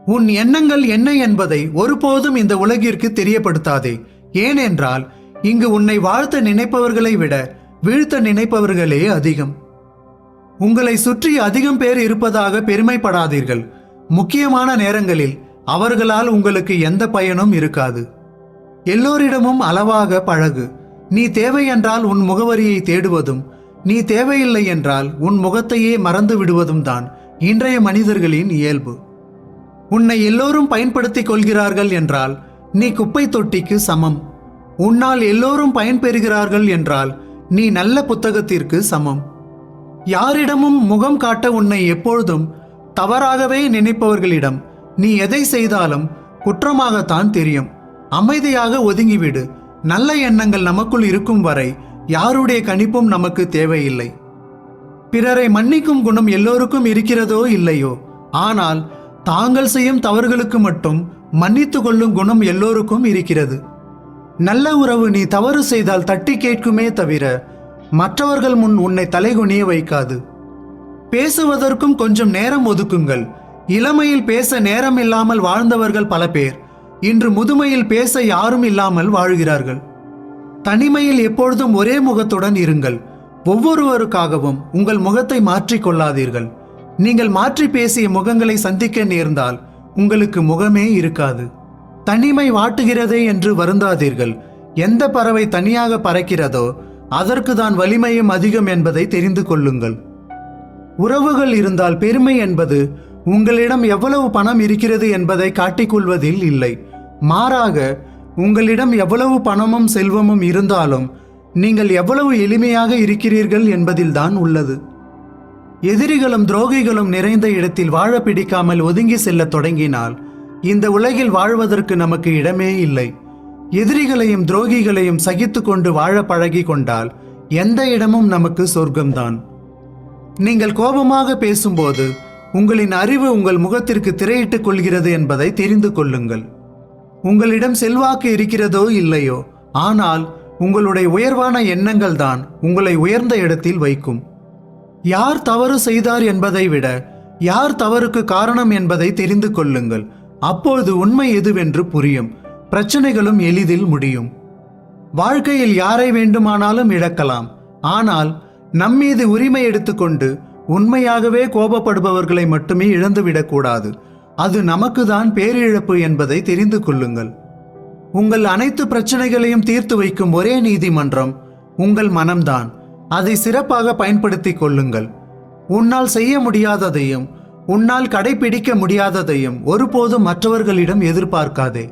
உன் எண்ணங்கள் என்ன என்பதை ஒருபோதும் இந்த உலகிற்கு தெரியப்படுத்தாதே. ஏனென்றால் இங்கு உன்னை வாழ்த்த நினைப்பவர்களை விட வீழ்த்த நினைப்பவர்களே அதிகம். உங்களை சுற்றி அதிகம் பேர் இருப்பதாக பெருமைப்படாதீர்கள். முக்கியமான நேரங்களில் அவர்களால் உங்களுக்கு எந்த பயனும் இருக்காது. எல்லோரிடமும் அளவாக பழகு. நீ தேவை என்றால் உன் முகவரியை தேடுவதும், நீ தேவையில்லை என்றால் உன் முகத்தையே மறந்து விடுவதும் தான் இன்றைய மனிதர்களின் இயல்பு. உன்னை எல்லோரும் பயன்படுத்திக் கொள்கிறார்கள் என்றால் நீ குப்பை தொட்டிக்கு சமம். உன்னால் எல்லோரும் பயன்பெறுகிறார்கள் என்றால் நீ நல்ல புத்தகத்திற்கு சமம். யாரிடமும் முகம் காட்ட உன்னை எப்பொழுதும் தவறாகவே நினைப்பவர்களிடம் நீ எதை செய்தாலும் குற்றமாகத்தான் தெரியும். அமைதியாக ஒதுங்கிவிடு. நல்ல எண்ணங்கள் நமக்குள் இருக்கும் வரை யாருடைய கணிப்பும் நமக்கு தேவையில்லை. பிறரை மன்னிக்கும் குணம் எல்லோருக்கும் இருக்கிறதோ இல்லையோ, ஆனால் தாங்கள் செய்யும் தவறுகளுக்கு மட்டும் மன்னித்து கொள்ளும் குணம் எல்லோருக்கும் இருக்கிறது. நல்ல உறவு நீ தவறு செய்தால் தட்டி கேட்குமே தவிர மற்றவர்கள் முன் உன்னை தலைகுனிய வைக்காது. பேசுவதற்கும் கொஞ்சம் நேரம் ஒதுக்குங்கள். இளமையில் பேச நேரம் இல்லாமல் வாழ்ந்தவர்கள் பல பேர் இன்று முதுமையில் பேச யாரும் இல்லாமல் வாழ்கிறார்கள். தனிமையில் எப்பொழுதும் ஒரே முகத்துடன் இருங்கள். ஒவ்வொருவருக்காகவும் உங்கள் முகத்தை மாற்றிக் கொள்ளாதீர்கள். நீங்கள் மாற்றி பேசிய முகங்களை சந்திக்க நேர்ந்தால் உங்களுக்கு முகமே இருக்காது. தனிமை வாட்டுகிறதே என்று வருந்தாதீர்கள். எந்த பறவை தனியாக பறக்கிறதோ அதற்கு தான் வலிமையும் அதிகம் என்பதை தெரிந்து கொள்ளுங்கள். உறவுகள் இருந்தால் பெருமை என்பது உங்களிடம் எவ்வளவு பணம் இருக்கிறது என்பதை காட்டிக்கொள்வதில் இல்லை. மாறாக உங்களிடம் எவ்வளவு பணமும் செல்வமும் இருந்தாலும் நீங்கள் எவ்வளவு எளிமையாக இருக்கிறீர்கள் என்பதில்தான் உள்ளது. எதிரிகளும் துரோகிகளும் நிறைந்த இடத்தில் வாழ பிடிக்காமல் ஒதுங்கி செல்ல தொடங்கினால் இந்த உலகில் வாழ்வதற்கு நமக்கு இடமே இல்லை. எதிரிகளையும் துரோகிகளையும் சகித்து கொண்டு வாழ பழகி கொண்டால் எந்த இடமும் நமக்கு சொர்க்கம்தான். நீங்கள் கோபமாக பேசும்போது உங்களின் அறிவு உங்கள் முகத்திற்கு திரையிட்டுக் கொள்கிறது என்பதை தெரிந்து கொள்ளுங்கள். உங்களிடம் செல்வாக்கு இருக்கிறதோ இல்லையோ, ஆனால் உங்களுடைய உயர்வான எண்ணங்கள் தான் உங்களை உயர்ந்த இடத்தில் வைக்கும். யார் தவறு செய்தார் என்பதை விட யார் தவறுக்கு காரணம் என்பதை தெரிந்து கொள்ளுங்கள். அப்பொழுது உண்மை எதுவென்று புரியும். பிரச்சனைகளும் எளிதில் முடியும். வாழ்க்கையில் யாரை வேண்டுமானாலும் இழக்கலாம். ஆனால் நம்மீது உரிமை எடுத்துக்கொண்டு உண்மையாகவே கோபப்படுபவர்களை மட்டுமே இழந்துவிடக்கூடாது. அது நமக்கு தான் பேரிழப்பு என்பதை தெரிந்து கொள்ளுங்கள். உங்கள் அனைத்து பிரச்சனைகளையும் தீர்த்து வைக்கும் ஒரே நீதிமன்றம் உங்கள் மனம்தான். அதை சிறப்பாக பயன்படுத்திக் கொள்ளுங்கள். உன்னால் செய்ய முடியாததையும் உன்னால் கடைபிடிக்க முடியாததையும் ஒருபோதும் மற்றவர்களிடம் எதிர்பார்க்காதே.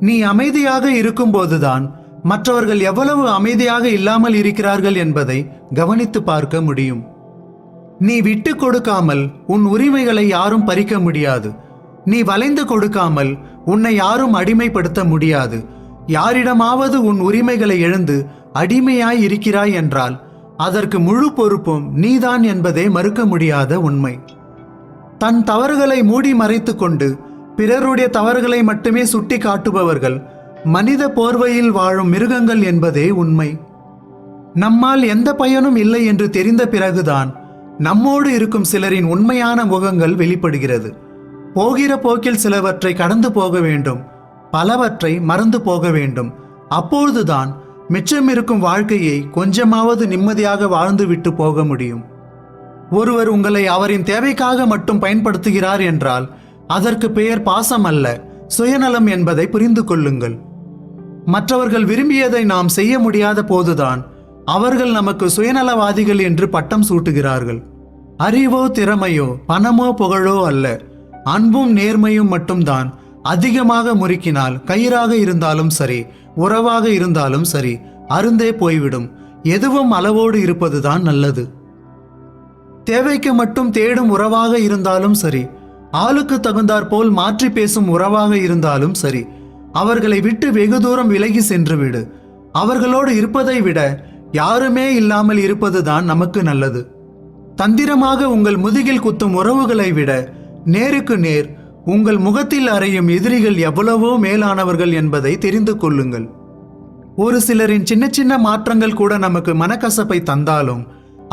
நீ அமைதியாக இருக்கும்போதுதான் மற்றவர்கள் எவ்வளவு அமைதியாக இல்லாமல் இருக்கிறார்கள் என்பதை கவனித்து பார்க்க முடியும். நீ விட்டு கொடுக்காமல் உன் உரிமைகளை யாரும் பறிக்க முடியாது. நீ வளைந்து கொடுக்காமல் உன்னை யாரும் அடிமைப்படுத்த முடியாது. யாரிடமாவது உன் உரிமைகளை இழந்து அடிமையாய் இருக்கிறாய் என்றால் அதற்கு முழு பொறுப்பும் நீதான் என்பதே மறுக்க முடியாத உண்மை. தன் தவறுகளை மூடி மறைத்து கொண்டு பிறருடைய தவறுகளை மட்டுமே சுட்டி காட்டுபவர்கள் மனித போர்வையில் வாழும் மிருகங்கள் என்பதே உண்மை. நம்மால் எந்த பயனும் இல்லை என்று தெரிந்த பிறகுதான் நம்மோடு இருக்கும் சிலரின் உண்மையான முகங்கள் வெளிப்படுகிறது. போகிற போக்கில் சிலவற்றை கடந்து போக வேண்டும், பலவற்றை மறந்து போக வேண்டும். அப்பொழுதுதான் மிச்சம் இருக்கும் வாழ்க்கையை கொஞ்சமாவது நிம்மதியாக வாழ்ந்துவிட்டு போக முடியும். ஒருவர் உங்களை அவரின் தேவைக்காக மட்டும் பயன்படுத்துகிறார் என்றால் அதற்கு பெயர் பாசம் அல்ல, சுயநலம் என்பதை புரிந்து கொள்ளுங்கள். மற்றவர்கள் விரும்பியதை நாம் செய்ய முடியாத போதுதான் அவர்கள் நமக்கு சுயநலவாதிகள் என்று பட்டம் சூட்டுகிறார்கள். அறிவோ திறமையோ பணமோ புகழோ அல்ல, அன்பும் நேர்மையும் மட்டும்தான் அதிகமாக முறுக்கினால் கயிறாக இருந்தாலும் சரி, உறவாக இருந்தாலும் சரி, அருந்தே போய்விடும். எதுவும் அளவோடு இருப்பதுதான் நல்லது. தேவைக்கு மட்டும் தேடும் உறவாக இருந்தாலும் சரி, ஆளுக்கு தகுந்தாற் போல் மாற்றி பேசும் உறவாக இருந்தாலும் சரி, அவர்களை விட்டு வெகு தூரம் விலகி சென்று விடு. அவர்களோடு இருப்பதை விட யாருமே இல்லாமல் இருப்பதுதான் நமக்கு நல்லது. தந்திரமாக உங்கள் முதுகில் குத்தும் உறவுகளை விட நேருக்கு நேர் உங்கள் முகத்தில் அறையும் எதிரிகள் எவ்வளவோ மேலானவர்கள் என்பதை தெரிந்து கொள்ளுங்கள். ஒரு சிலரின் சின்ன சின்ன மாற்றங்கள் கூட நமக்கு மனக்கசப்பை தந்தாலும்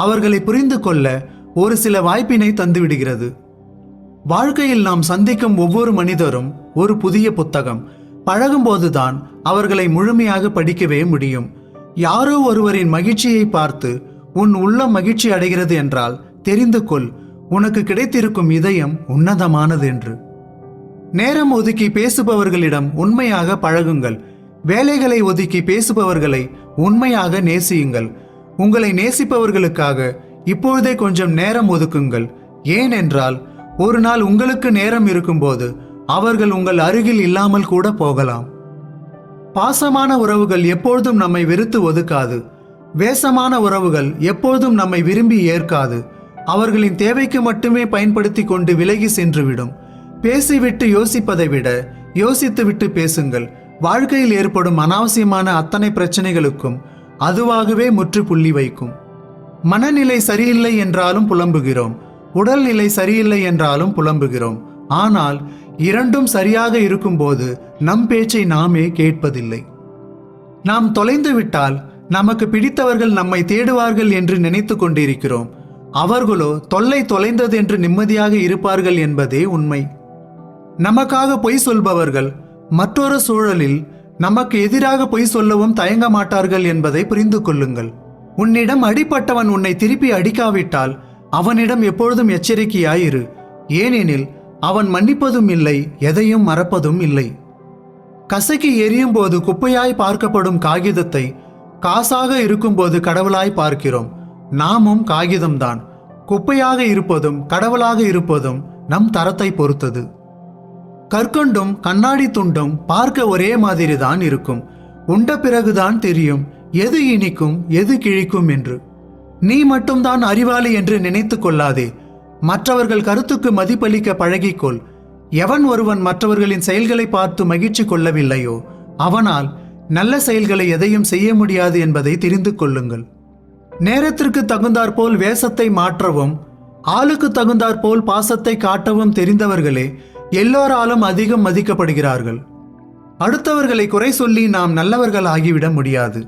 அவர்களை புரிந்து கொள்ள ஒரு சில வாய்ப்பினை தந்துவிடுகிறது. வாழ்க்கையில் நாம் சந்திக்கும் ஒவ்வொரு மனிதரும் ஒரு புதிய புத்தகம். பழகும்போதுதான் அவர்களை முழுமையாக படிக்கவே முடியும். யாரோ ஒருவரின் மகிழ்ச்சியை பார்த்து உன் உள்ளம் மகிழ்ச்சி அடைகிறது என்றால் தெரிந்து கொள், உனக்கு கிடைத்திருக்கும் இதயம் உன்னதமானது என்று. நேரம் ஒதுக்கி பேசுபவர்களிடம் உண்மையாக பழகுங்கள். வேலைகளை ஒதுக்கி பேசுபவர்களை உண்மையாக நேசியுங்கள். உங்களை நேசிப்பவர்களுக்காக இப்பொழுதே கொஞ்சம் நேரம் ஒதுக்குங்கள். ஏனென்றால் ஒரு நாள் உங்களுக்கு நேரம் இருக்கும்போது அவர்கள் உங்கள் அருகில் இல்லாமல் கூட போகலாம். பாசமான உறவுகள் எப்பொழுதும் நம்மை வெறுத்து ஒதுக்காது. வேசமான உறவுகள் எப்பொழுதும் நம்மை விரும்பி ஏற்காது. அவர்களின் தேவைக்கு மட்டுமே பயன்படுத்தி கொண்டு விலகி சென்றுவிடும். பேசிவிட்டு யோசிப்பதை விட யோசித்துவிட்டு பேசுங்கள். வாழ்க்கையில் ஏற்படும் அனாவசியமான அத்தனை பிரச்சனைகளுக்கும் அதுவாகவே முற்றுப்புள்ளி வைக்கும். மனநிலை சரியில்லை என்றாலும் புலம்புகிறோம், உடல்நிலை சரியில்லை என்றாலும் புலம்புகிறோம். ஆனால் இரண்டும் சரியாக இருக்கும்போது நம் பேச்சை நாமே கேட்பதில்லை. நாம் தொலைந்து விட்டால் நமக்கு பிடித்தவர்கள் நம்மை தேடுவார்கள் என்று நினைத்து கொண்டிருக்கிறோம். அவர்களோ தொல்லை தொலைந்தது என்று நிம்மதியாக இருப்பார்கள் என்பதே உண்மை. நமக்காக பொய் சொல்பவர்கள் மற்றொரு சூழலில் நமக்கு எதிராக பொய் சொல்லவும் தயங்க மாட்டார்கள் என்பதை புரிந்து கொள்ளுங்கள். உன்னிடம் அடிபட்டவன் உன்னை திருப்பி அடிக்காவிட்டால் அவனிடம் எப்பொழுதும் எச்சரிக்கையாயிரு. ஏனெனில் அவன் மன்னிப்பதும் இல்லை, எதையும் மறப்பதும் இல்லை. கசக்கி எரியும் போது குப்பையாய் பார்க்கப்படும் காகிதத்தை காசாக இருக்கும்போது கடவுளாய் பார்க்கிறோம். நாமும் காகிதம்தான். குப்பையாக இருப்பதும் கடவுளாக இருப்பதும் நம் தரத்தை பொறுத்தது. கற்கண்டும் கண்ணாடி துண்டும் பார்க்க ஒரே மாதிரி தான் இருக்கும். உண்ட பிறகுதான் தெரியும் எது இனிக்கும் எது கிழிக்கும் என்று. நீ மட்டும்தான் அறிவாளி என்று நினைத்து கொள்ளாதே. மற்றவர்கள் கருத்துக்கு மதிப்பளிக்க பழகிக்கொள். எவன் ஒருவன் மற்றவர்களின் செயல்களை பார்த்து மகிழ்ச்சி கொள்ளவில்லையோ அவனால் நல்ல செயல்களை எதையும் செய்ய முடியாது என்பதை தெரிந்து கொள்ளுங்கள். நேரத்திற்கு தகுந்தாற்போல் வேஷத்தை மாற்றவும் ஆளுக்கு தகுந்தாற்போல் பாசத்தை காட்டவும் தெரிந்தவர்களே எல்லோராலும் அதிகம் மதிக்கப்படுகிறார்கள். அடுத்தவர்களை குறை சொல்லி நாம் நல்லவர்கள் ஆகிவிட முடியாது.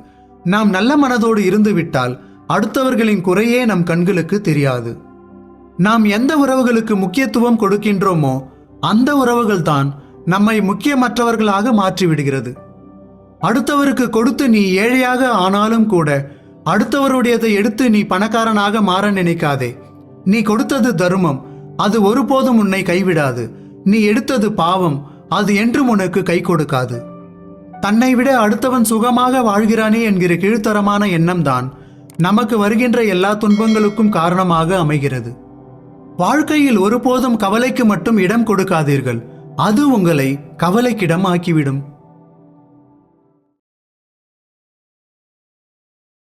நாம் நல்ல மனதோடு இருந்துவிட்டால் அடுத்தவர்களின் குறையே நம் கண்களுக்கு தெரியாது. நாம் எந்த உறவுகளுக்கு முக்கியத்துவம் கொடுக்கின்றோமோ அந்த உறவுகள்தான் நம்மை முக்கியமற்றவர்களாக மாற்றிவிடுகிறது. அடுத்தவருக்கு கொடுத்து நீ ஏழையாக ஆனாலும் கூட அடுத்தவருடையதை எடுத்து நீ பணக்காரனாக மாற நினைக்காதே. நீ கொடுத்தது தர்மம், அது ஒருபோதும் உன்னை கைவிடாது. நீ எடுத்தது பாவம், அது என்றும் உனக்கு கை கொடுக்காது. தன்னை விட அடுத்தவன் சுகமாக வாழ்கிறானே என்கிற கீழ்த்தரமான எண்ணம்தான் நமக்கு வருகின்ற எல்லா துன்பங்களுக்கும் காரணமாக அமைகிறது. வாழ்க்கையில் ஒருபோதும் கவலைக்கு மட்டும் இடம் கொடுக்காதீர்கள். அது உங்களை கவலைக்கிடம் ஆக்கிவிடும்.